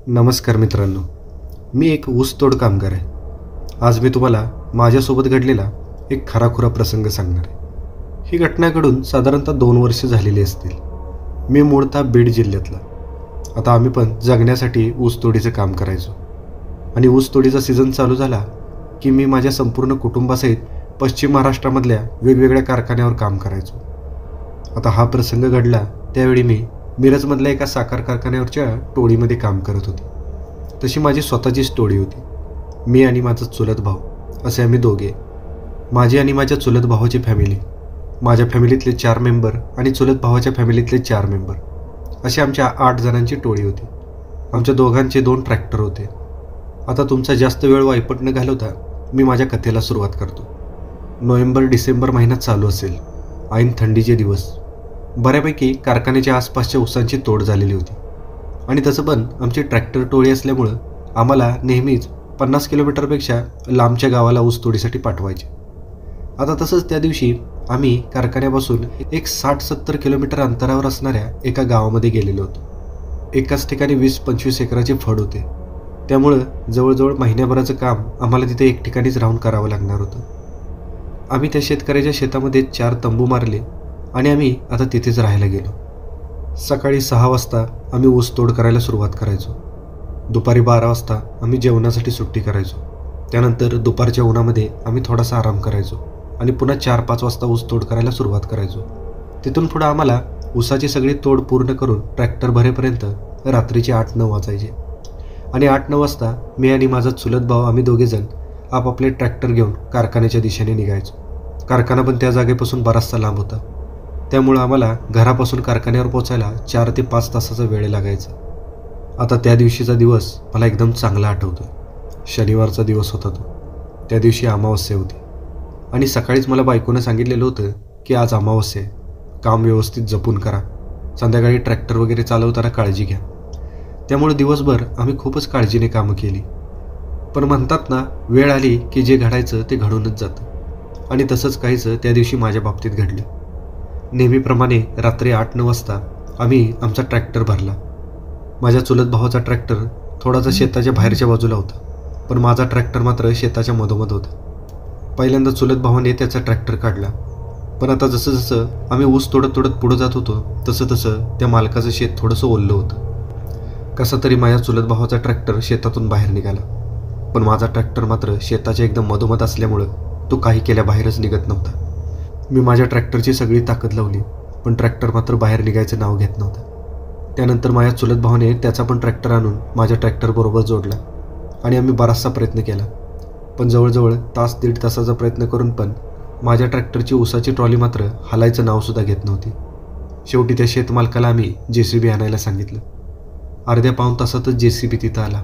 नमस्कार मित्रांनो, मी एक ऊसतोड कामगार आहे. आज मी तुम्हाला माझ्यासोबत घडलेला एक खराखुरा प्रसंग सांगणार आहे. ही घटना घडून साधारणतः 2 वर्ष झालेली असतील. मी मूळतः बीड जिल्ह्यातला. आता आम्ही पण जगण्यासाठी ऊसतोडीचं काम करायचो आणि ऊसतोडीचा सीझन चालू झाला की मी माझ्या संपूर्ण कुटुंबासहित पश्चिम महाराष्ट्रामधल्या वेगवेगळ्या कारखान्यावर काम करायचो. आता हा प्रसंग घडला त्यावेळी मी मिरजमधल्या एका साखर कारखान्यावरच्या टोळीमध्ये काम करत होते. तशी माझी स्वतःचीच टोळी होती. मी आणि माझा चुलत भाऊ असे आम्ही दोघे. माझी आणि माझ्या चुलत भावाची फॅमिली, माझ्या फॅमिलीतले 4 मेंबर आणि चुलत भावाच्या फॅमिलीतले 4 मेंबर, अशी आमच्या 8 जणांची टोळी होती. आमच्या दोघांचे 2 ट्रॅक्टर होते. आता तुमचा जास्त वेळ वायपट न घालवता मी माझ्या कथेला सुरुवात करतो. नोव्हेंबर-डिसेंबर महिना चालू असेल. ऐन थंडीचे दिवस. बऱ्यापैकी कारखान्याच्या आसपासच्या ऊसांची तोड झालेली होती आणि तसं पण आमची ट्रॅक्टर टोळी असल्यामुळं आम्हाला नेहमीच 50 किलोमीटरपेक्षा लांबच्या गावाला ऊस तोडीसाठी पाठवायचे. आता तसंच त्या दिवशी आम्ही कारखान्यापासून एक 60-70 किलोमीटर अंतरावर असणाऱ्या एका गावामध्ये गेलेलो होतो. एकाच ठिकाणी 20-25 एकराचे फड होते. त्यामुळं जवळजवळ महिन्याभराचं काम आम्हाला तिथे एक ठिकाणीच राहून करावं लागणार होतं. आम्ही त्या शेतकऱ्याच्या शेतामध्ये 4 तंबू मारले आणि आम्ही आता तिथेच राहायला गेलो. सकाळी 6 वाजता आम्ही ऊस तोड करायला सुरुवात करायचो. दुपारी 12 वाजता आम्ही जेवणासाठी सुट्टी करायचो. त्यानंतर दुपारच्या उन्हामध्ये आम्ही थोडासा आराम करायचो आणि पुन्हा 4-5 वाजता ऊस तोड करायला सुरुवात करायचो. तिथून पुढं आम्हाला ऊसाची सगळी तोड पूर्ण करून ट्रॅक्टर भरेपर्यंत रात्रीचे 8-9 वाजायचे आणि 8-9 वाजता मी आणि माझा चुलत भाऊ आम्ही दोघेजण आपापले ट्रॅक्टर घेऊन कारखान्याच्या दिशेने निघायचो. कारखाना पण त्या जागेपासून बराचसा लांब होता. त्यामुळं आम्हाला घरापासून कारखान्यावर पोचायला 4 ते 5 तासाचा वेळ लागायचा. आता त्या दिवशीचा दिवस मला एकदम चांगला आठवतो. शनिवारचा दिवस होता तो. त्या दिवशी अमावस्या होती आणि सकाळीच मला बायकोनं सांगितलेलं होतं की आज अमावस्या आहे, काम व्यवस्थित जपून करा, संध्याकाळी ट्रॅक्टर वगैरे चालवताना काळजी घ्या. त्यामुळे दिवसभर आम्ही खूपच काळजीने कामं केली. पण म्हणतात ना, वेळ आली की जे घडायचं ते घडूनच जातं आणि तसंच काहीचं त्या दिवशी माझ्या बाबतीत घडलं. नेहमीप्रमाणे रात्री 8-9 वाजता आम्ही आमचा ट्रॅक्टर भरला. माझ्या चुलत भावाचा ट्रॅक्टर थोडासा शेताच्या बाहेरच्या बाजूला होता, पण माझा ट्रॅक्टर मात्र शेताच्या मधोमध होता. पहिल्यांदा चुलत भावाने त्याचा ट्रॅक्टर काढला, पण आता जसं जसं आम्ही ऊस तोडत तोडत पुढं जात होतो तसं तसं त्या मालकाचं शेत थोडंसं ओललं होतं. कसा तरी माझ्या चुलत भावाचा ट्रॅक्टर शेतातून बाहेर निघाला, पण माझा ट्रॅक्टर मात्र शेताच्या एकदम मधोमध असल्यामुळं तो काही केल्या बाहेरच निघत नव्हता. मी माझ्या ट्रॅक्टरची सगळी ताकद लावली, पण ट्रॅक्टर मात्र बाहेर निघायचं नाव घेत नव्हतं. त्यानंतर माझ्या चुलत भावाने त्याचा पण ट्रॅक्टर आणून माझ्या ट्रॅक्टरबरोबर जोडला आणि आम्ही बराचसा प्रयत्न केला. पण जवळजवळ तास-दीड तासाचा प्रयत्न करून पण माझ्या ट्रॅक्टरची ऊसाची ट्रॉली मात्र हलायचं नावसुद्धा घेत नव्हती. शेवटी त्या शेतमालकाला आम्ही JCB आणायला सांगितलं. अर्ध्या-पाऊण तासातच JCB तिथं आला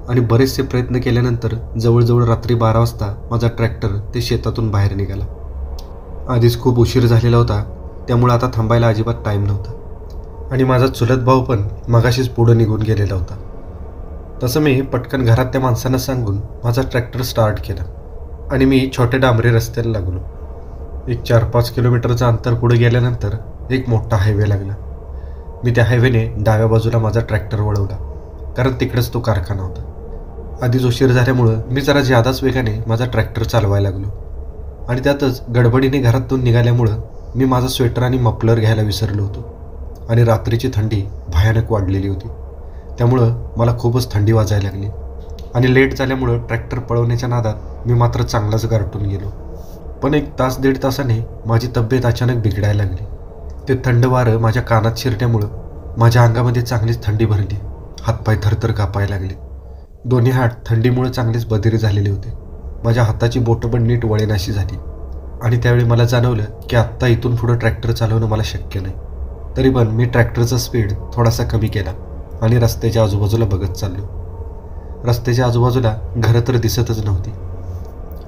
आणि बरेचसे प्रयत्न केल्यानंतर जवळजवळ रात्री 12 वाजता माझा ट्रॅक्टर ते शेतातून बाहेर निघाला. आधीच खूप उशीर झालेला होता, त्यामुळे आता थांबायला अजिबात टाईम नव्हता आणि माझा चुलत भाऊ पण मगाशीच पुढं निघून गेलेला होता. तसं मी पटकन घरात त्या माणसांना सांगून माझा ट्रॅक्टर स्टार्ट केला आणि मी छोट्या डांबरी रस्त्याला लागलो. एक 4-5 किलोमीटरचं अंतर पुढे गेल्यानंतर एक मोठा हायवे लागला. मी त्या हायवेने डाव्या बाजूला माझा ट्रॅक्टर वळवला, कारण तिकडेच तो कारखाना होता. आधीच उशीर झाल्यामुळं मी जरा जादाच वेगाने माझा ट्रॅक्टर चालवायला लागलो आणि त्यातच गडबडीने घरातून निघाल्यामुळं मी माझा स्वेटर आणि मफलर घ्यायला विसरलो होतो आणि रात्रीची थंडी भयानक वाढलेली होती. त्यामुळं मला खूपच थंडी वाजायला लागली आणि लेट झाल्यामुळं ट्रॅक्टर पळवण्याच्या नादात मी मात्र चांगलाच गारटून गेलो. पण एक तास-दीड तासाने माझी तब्येत अचानक बिघडायला लागली. ते थंड वारं माझ्या कानात शिरल्यामुळं माझ्या अंगामध्ये चांगलीच थंडी भरली. हातपाय थरथर कापायला लागले. दोन्ही हात थंडीमुळे चांगलेच बधिर झालेले होते. माझ्या हाताची बोटं पण नीट वळेनाशी झाली आणि त्यावेळी मला जाणवलं की आत्ता इथून पुढं ट्रॅक्टर चालवणं मला शक्य नाही. तरी पण मी ट्रॅक्टरचा स्पीड थोडासा कमी केला आणि रस्त्याच्या आजूबाजूला बघत चाललो. रस्त्याच्या आजूबाजूला घरं तर दिसतच नव्हती.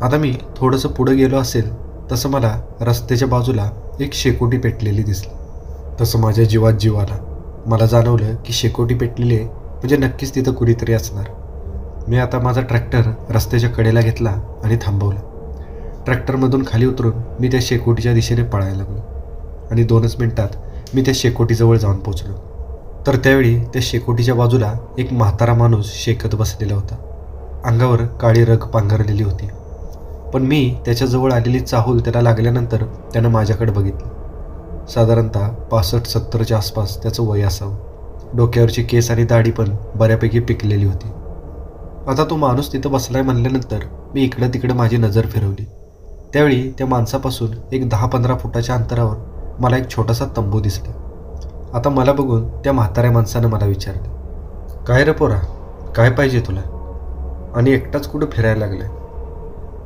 आता मी थोडंसं पुढं गेलो असेल तसं मला रस्त्याच्या बाजूला एक शेकोटी पेटलेली दिसली. तसं माझ्या जीवात जीव आला. मला जाणवलं की शेकोटी पेटलेली आहे म्हणजे नक्कीच तिथं कुणीतरी असणार. मी आता माझा ट्रॅक्टर रस्त्याच्या कडेला घेतला आणि थांबवला. ट्रॅक्टरमधून खाली उतरून मी त्या शेकोटीच्या दिशेने पळायला लागलो आणि 2च मिनिटात मी त्या शेकोटीजवळ जाऊन पोचलो. तर त्यावेळी त्या शेकोटीच्या बाजूला एक म्हातारा माणूस शेकत बसलेला होता. अंगावर काळी रग पांघरलेली होती. पण मी त्याच्याजवळ आलेली चाहूल त्याला लागल्यानंतर त्यानं माझ्याकडे बघितलं. साधारणतः 65-70च्या आसपास त्याचं वय असावं. डोक्यावरची केस आणि दाढी पण बऱ्यापैकी पिकलेली होती. आता तो माणूस तिथं बसलाय म्हणल्यानंतर मी इकडं तिकडं माझी नजर फिरवली. त्यावेळी त्या माणसापासून एक 10-15 फुटाच्या अंतरावर मला एक छोटासा तंबू दिसला. आता मला बघून त्या म्हाताऱ्या माणसानं मला विचारलं, काय रे पोरा, काय पाहिजे तुला आणि एकटाच कुठं फिरायला लागलाय?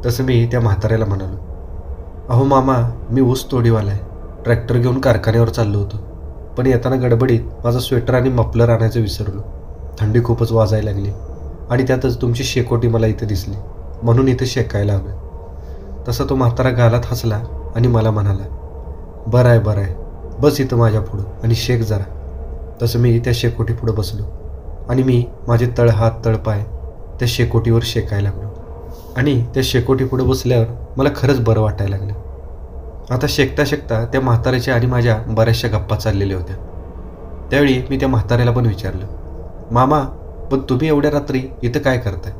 तसं मी त्या म्हाताऱ्याला म्हणालो, अहो मामा, मी ऊस तोडीवाला आहे. ट्रॅक्टर घेऊन कारखान्यावर चाललो होतो, पण येताना गडबडीत माझं स्वेटर आणि मफलर आणायचं विसरलो. थंडी खूपच वाजायला लागली आणि त्यातच तुमची शेकोटी मला इथं दिसली, म्हणून इथं शेकायला हवं. तसा तो म्हातारा गालात हसला आणि मला म्हणाला, बरं आहे, बस इथं माझ्या पुढं आणि शेक जरा. तसं मी त्या शेकोटी पुढं बसलो आणि मी माझे तळहात तळपाय त्या शेकोटीवर शेकायला लागलो. आणि त्या शेकोटी पुढं बसल्यावर मला खरंच बरं वाटायला लागलं. आता शेकता शेकता त्या म्हाताऱ्याच्या आणि माझ्या बऱ्याचशा गप्पा चाललेल्या होत्या. त्यावेळी मी त्या म्हाताऱ्याला पण विचारलं, मामा, पण तुम्ही एवढ्या रात्री इथं काय करताय?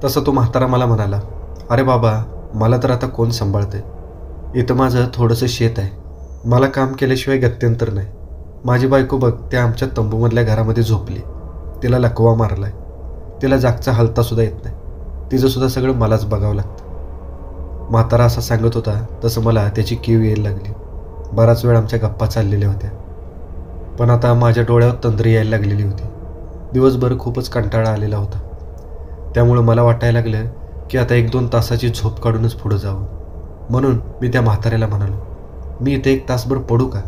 तसं तो म्हातारा मला म्हणाला, अरे बाबा, मला तर आता कोण सांभाळतंय? इथं माझं थोडंसं शेत आहे. मला काम केल्याशिवाय गत्यंतर नाही. माझी बायको बघ त्या आमच्या तंबूमधल्या घरामध्ये झोपली. तिला लकवा मारलाय. तिला जागचा हलतासुद्धा येत नाही. तिचंसुद्धा सगळं मलाच बघावं लागतं. म्हातारा असा सांगत होता तसं मला त्याची कीव यायला लागली. बराच वेळ आमच्या गप्पा चाललेल्या होत्या. पण आता माझ्या डोळ्यावर तंद्री यायला लागलेली होती. दिवसभर खूपच कंटाळा आलेला होता. त्यामुळं मला वाटायला लागलं की आता 1-2 तासाची झोप काढूनच पुढं जावं. म्हणून मी त्या म्हाताऱ्याला म्हणालो, मी इथे 1 तासभर पडू का?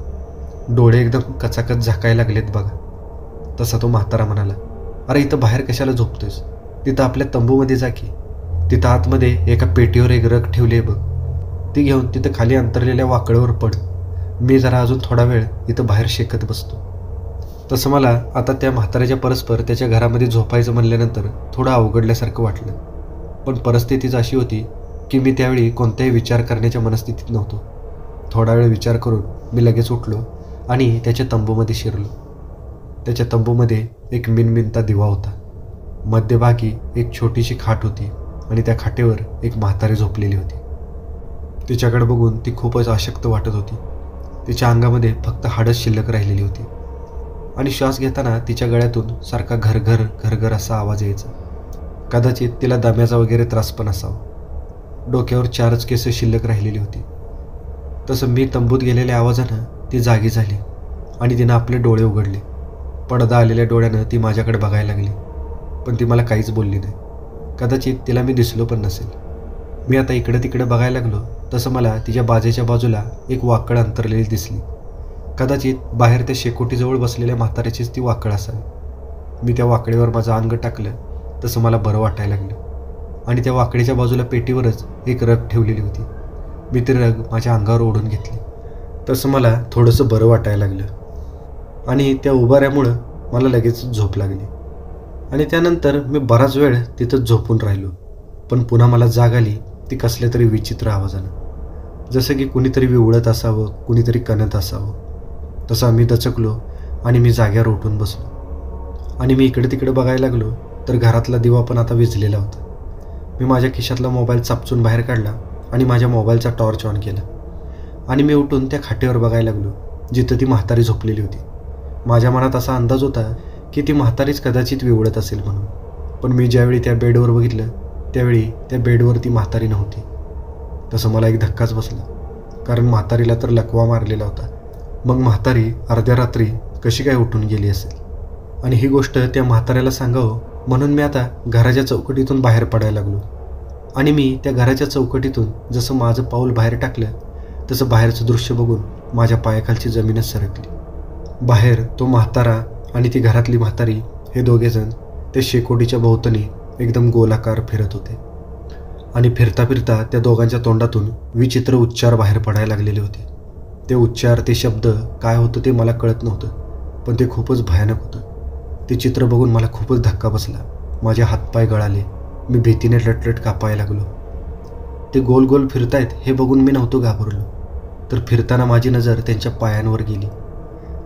डोळे एकदम कचाकच झाकायला लागलेत बघा. तसा तो म्हातारा म्हणाला, अरे इथं बाहेर कशाला झोपतोयस? तिथं आपल्या तंबूमध्ये जा की. तिथं आतमध्ये एका पेटीवर एक रग ठेवली आहे बघ, ती घेऊन तिथं खाली अंतरलेल्या वाकड्यावर पड. मी जरा अजून थोडा वेळ इथं बाहेर शेकत बसतो. तसं मला आता त्या म्हाताऱ्याच्या परस्पर त्याच्या घरामध्ये झोपायचं म्हणल्यानंतर थोडं अवघडल्यासारखं वाटलं. पण परिस्थितीच अशी होती की मी त्यावेळी कोणत्याही विचार करण्याच्या मनस्थितीत नव्हतो. थोडा वेळ विचार करून मी लगेच उठलो आणि त्याच्या तंबूमध्ये शिरलो. त्याच्या तंबूमध्ये एक मिनमिनता दिवा होता. मध्यभागी एक छोटीशी खाट होती आणि त्या खाटेवर एक म्हातारी झोपलेली होती. तिच्याकडे बघून ती खूपच अशक्त वाटत होती. तिच्या अंगामध्ये फक्त हाडच शिल्लक राहिलेली होती आणि श्वास घेताना तिच्या गळ्यातून सारखा घरघर घरघर असा आवाज यायचा. कदाचित तिला दम्याचा वगैरे त्रास पण असावा. डोक्यावर 4च केस शिल्लक राहिलेली होती. तसं मी तंबूत गेलेल्या आवाजानं ती जागी झाली आणि तिनं आपले डोळे उघडले. पडदा आलेल्या डोळ्यानं ती माझ्याकडे बघायला लागली, पण ती मला काहीच बोलली नाही. कदाचित तिला मी दिसलो पण नसेल. मी आता इकडे तिकडे बघायला लागलो तसं मला तिच्या बाजेच्या बाजूला एक वाकड अंतरलेली दिसली. कदाचित बाहेर त्या शेकोटीजवळ बसलेल्या म्हाताऱ्याचीच ती वाकड असावी. मी त्या वाकडेवर माझं अंग टाकलं तसं मला बरं वाटायला लागलं आणि त्या वाकडेच्या बाजूला पेटीवरच एक रग ठेवलेली होती. मी ती रग माझ्या अंगावर ओढून घेतली. तसं मला थोडंसं बरं वाटायला लागलं आणि त्या उभाऱ्यामुळं मला लगेच झोप लागली. आणि त्यानंतर मी बराच वेळ तिथंच झोपून राहिलो. पण पुन्हा मला जाग आली ती कसल्या तरी विचित्र आवाजानं, जसं की कुणीतरी विवळत असावं, कुणीतरी कणत असावं. तसा मी दचकलो आणि मी जाग्यावर उठून बसलो आणि मी इकडे तिकडे बघायला लागलो तर घरातला दिवा पण आता विझलेला होता. मी माझ्या खिशातला मोबाईल चापचून बाहेर काढला आणि माझ्या मोबाईलचा टॉर्च ऑन केला आणि मी उठून त्या खाटेवर बघायला लागलो जिथं ती म्हातारी झोपलेली होती. माझ्या मनात असा अंदाज होता की ती म्हातारीच कदाचित विवळत असेल म्हणून. पण मी ज्यावेळी त्या बेडवर बघितलं त्यावेळी त्या बेडवर ती म्हातारी नव्हती. तसं मला एक धक्काच बसला, कारण म्हातारीला तर लकवा मारलेला होता. मग म्हातारी अर्ध्या रात्री कशी काय उठून गेली असेल? आणि ही गोष्ट त्या म्हाताऱ्याला सांगावं म्हणून मी आता घराच्या चौकटीतून बाहेर पडायला लागलो. आणि मी त्या घराच्या चौकटीतून जसं माझं पाऊल बाहेर टाकलं तसं बाहेरचं दृश्य बघून माझ्या पायाखालची जमीनच सरकली. बाहेर तो म्हातारा आणि ती घरातली म्हातारी हे दोघेजण ते शेकोटीच्या भोवतणी एकदम गोलाकार फिरत होते आणि फिरता फिरता त्या दोघांच्या तोंडातून विचित्र उच्चार बाहेर पडायला लागलेले होते. ते उच्चार, ते शब्द काय होतं ते मला कळत नव्हतं, पण ते खूपच भयानक होतं. ते चित्र बघून मला खूपच धक्का बसला. माझे हातपाय गळाले. मी भीतीने लटलट कापायला लागलो. ते गोल गोल फिरतायत हे बघून मी नव्हतो घाबरलो, तर फिरताना माझी नजर त्यांच्या पायांवर गेली.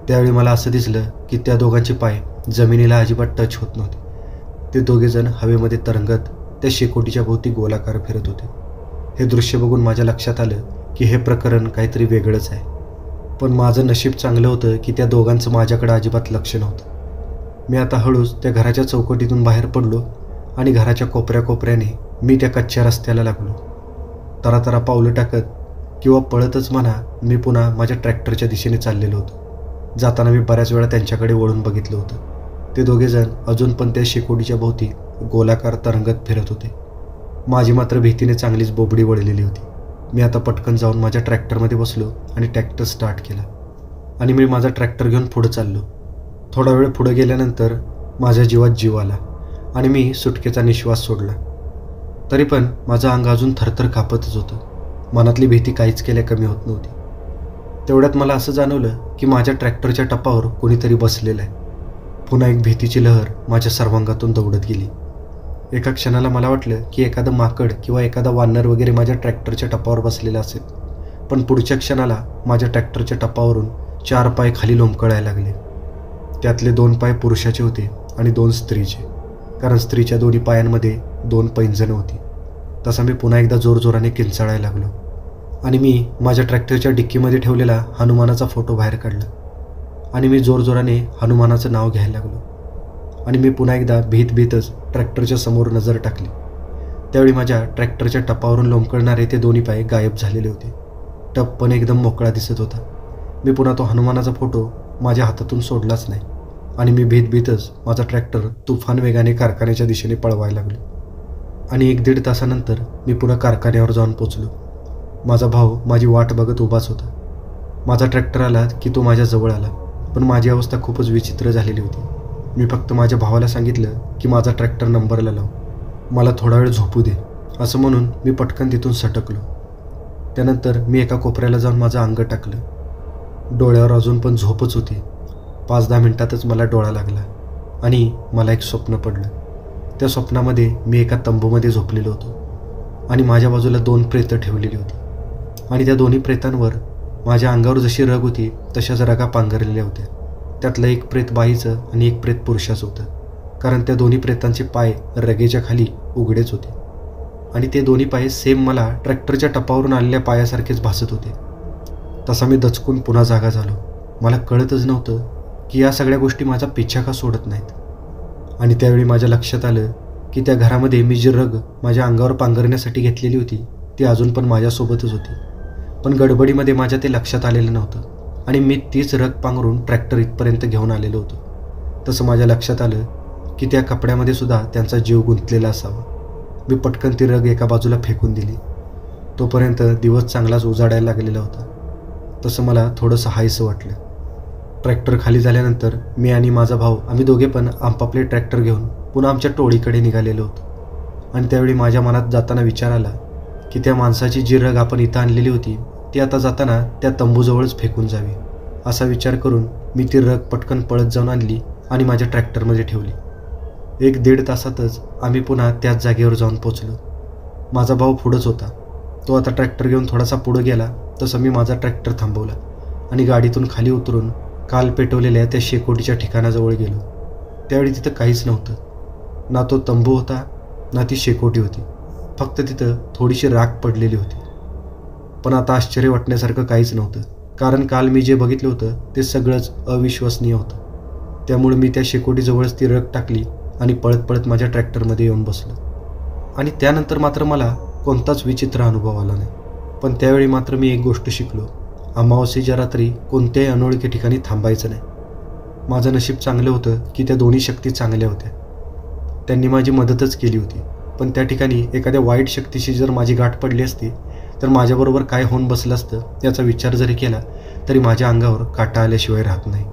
त्यावेळी मला असं दिसलं की त्या दोघांचे पाय जमिनीला अजिबात टच होत नव्हते. ते दोघेजण हवेमध्ये तरंगत त्या शेकोटीच्या भोवती गोलाकार फिरत होते. हे दृश्य बघून माझ्या लक्षात आलं की हे प्रकरण काहीतरी वेगळंच आहे. पण माझं नशीब चांगलं होतं की त्या दोघांचं माझ्याकडे अजिबात लक्ष नव्हतं. मी आता हळूच त्या घराच्या चौकटीतून बाहेर पडलो आणि घराच्या कोपऱ्याने मी त्या कच्च्या रस्त्याला लागलो. तरातरा पावलं टाकत किंवा पळतच म्हणा, मी पुन्हा माझ्या ट्रॅक्टरच्या दिशेने चाललेलो होतो. जाताना मी बऱ्याच वेळा त्यांच्याकडे वळून बघितलं होतं. ते दोघेजण अजून पण त्या शेकोटीच्या भोवती गोलाकार तरंगत फिरत होते. माझी मात्र भीतीने चांगलीच बोबडी वळलेली होती. मी आता पटकन जाऊन माझ्या ट्रॅक्टरमध्ये बसलो आणि ट्रॅक्टर स्टार्ट केला आणि मी माझा ट्रॅक्टर घेऊन पुढं चाललो. थोडा वेळ पुढे गेल्यानंतर माझ्या जीवात जीव आला आणि मी सुटकेचा निश्वास सोडला. तरी पण माझं अंग अजून थरथर कापतच होतं. मनातली भीती काहीच केल्या कमी होत नव्हती. तेवढ्यात मला असं जाणवलं की माझ्या ट्रॅक्टरच्या टपावर कोणीतरी बसलेलं आहे. पुन्हा एक भीतीची लहर माझ्या सर्वांगातून दौडत गेली. एका क्षणाला मला वाटलं की एखादं माकड किंवा एखादा वानर वगैरे माझ्या ट्रॅक्टरच्या टपावर बसलेला असेल. पण पुढच्या क्षणाला माझ्या ट्रॅक्टरच्या टपावरून 4 पाय खाली लोंबकळायला लागले. त्यातले 2 पाय पुरुषाचे होते आणि 2 स्त्रीचे, कारण स्त्रीच्या दोन्ही पायांमध्ये 2 पैंजणं होती. तसा मी पुन्हा एकदा जोरजोराने किंचाळायला लागलो आणि मी माझ्या ट्रॅक्टरच्या डिक्कीमध्ये ठेवलेला हनुमानाचा फोटो बाहेर काढला आणि मी जोरजोराने हनुमानाचं नाव घ्यायला लागलो आणि मी पुन्हा एकदा भीतच ट्रॅक्टरच्या समोर नजर टाकली. त्यावेळी माझ्या ट्रॅक्टरच्या टपावरून लोंबकळणारे ते दोन्ही पाय गायब झालेले होते. टप पण एकदम मोकळा दिसत होता. मी पुन्हा तो हनुमानाचा फोटो माझ्या हातातून सोडलाच नाही आणि मी भीतच माझा ट्रॅक्टर तुफान वेगाने कारखान्याच्या दिशेने पळवायला लागलो. आणि 1-1.5 तासानंतर मी पुन्हा कारखान्यावर जाऊन पोचलो. माझा भाऊ माझी वाट बघत उभाच होता. माझा ट्रॅक्टर आला की तो माझ्या जवळ आला, पण माझी अवस्था खूपच विचित्र झालेली होती. मी फक्त माझ्या भावाला सांगितलं की माझा ट्रॅक्टर नंबरला लाव, मला थोडा वेळ झोपू दे, असं म्हणून मी पटकन तिथून सटकलो. त्यानंतर मी एका कोपऱ्याला जाऊन माझं अंग टाकलं. डोळ्यावर अजून पण झोपच होती. 5-10 मिनिटातच मला डोळा लागला आणि मला एक स्वप्न पडलं. त्या स्वप्नामध्ये मी एका तंबूमध्ये झोपलेलो होतो आणि माझ्या बाजूला 2 प्रेतं ठेवलेली होती आणि त्या दोन्ही प्रेतांवर माझ्या अंगावर जशी रग होती तशाच रगा पांघरलेल्या होत्या. त्यातलं एक प्रेत बाईचं आणि एक प्रेत पुरुषाचं होतं, कारण त्या दोन्ही प्रेतांचे पाय रगेच्या खाली उघडेच होते आणि ते दोन्ही पाय सेम मला ट्रॅक्टरच्या टपावरून आलेल्या पायासारखेच भासत होते. तसा मी दचकून पुन्हा जागा झालो. मला कळतच नव्हतं की या सगळ्या गोष्टी माझा पिच्छा का सोडत नाहीत. आणि त्यावेळी माझ्या लक्षात आलं की त्या घरामध्ये मी जी रग माझ्या अंगावर पांघरण्यासाठी घेतलेली होती ती अजून पण माझ्यासोबतच होती. पण गडबडीमध्ये माझ्या ते लक्षात आलेलं नव्हतं आणि मी तीच रग पांघरून ट्रॅक्टर इथपर्यंत घेऊन आलेलो होतो. तसं माझ्या लक्षात आलं की त्या कपड्यामध्ये सुद्धा त्यांचा जीव गुंतलेला असावा. मी पटकन ती रग एका बाजूला फेकून दिली. तोपर्यंत दिवस चांगलाच उजाडायला लागलेला होता. तसं मला थोडंसं हायसं वाटलं. ट्रॅक्टर खाली झाल्यानंतर मी आणि माझा भाऊ आम्ही दोघे पण आपापले ट्रॅक्टर घेऊन पुन्हा आमच्या टोळीकडे निघालेलो होतो. आणि त्यावेळी माझ्या मनात जाताना विचार आला की त्या माणसाची जी रग आपण इथं आणलेली होती ती आता जाताना त्या तंबूजवळच फेकून जावी. असा विचार करून मी ती रग पटकन पळत जाऊन आणली आणि माझ्या ट्रॅक्टरमध्ये ठेवली. 1-1.5 तासातच आम्ही पुन्हा त्याच जागेवर जाऊन पोचलो. माझा भाऊ पुढंच होता. तो आता ट्रॅक्टर घेऊन थोडासा पुढं गेला तसं मी माझा ट्रॅक्टर थांबवला आणि गाडीतून खाली उतरून काल पेटवलेल्या त्या शेकोटीच्या ठिकाणाजवळ गेलो. त्यावेळी तिथं काहीच नव्हतं. ना तो तंबू होता ना ती शेकोटी होती. फक्त तिथं थोडीशी राख पडलेली होती. पण आता आश्चर्य वाटण्यासारखं काहीच नव्हतं, कारण काल मी जे बघितलं होतं ते सगळंच अविश्वसनीय होतं. त्यामुळे मी त्या शेकोटीजवळच ती रग टाकली आणि पळत माझ्या ट्रॅक्टरमध्ये येऊन बसलो. आणि त्यानंतर मात्र मला कोणताच विचित्र अनुभव आला नाही. पण त्यावेळी मात्र मी एक गोष्ट शिकलो, अमावास्येच्या रात्री कोणत्याही अनोळखी ठिकाणी थांबायचं नाही. माझं नशीब चांगलं होतं की त्या दोन्ही शक्ती चांगल्या होत्या. त्यांनी माझी मदतच केली होती. पण त्या ठिकाणी एखाद्या वाईट शक्तीशी जर माझी गाठ पडली असती तर माझ्याबरोबर काय होऊन बसलं असतं याचा विचार जरी केला तरी माझ्या अंगावर काटा आल्याशिवाय राहत नाही.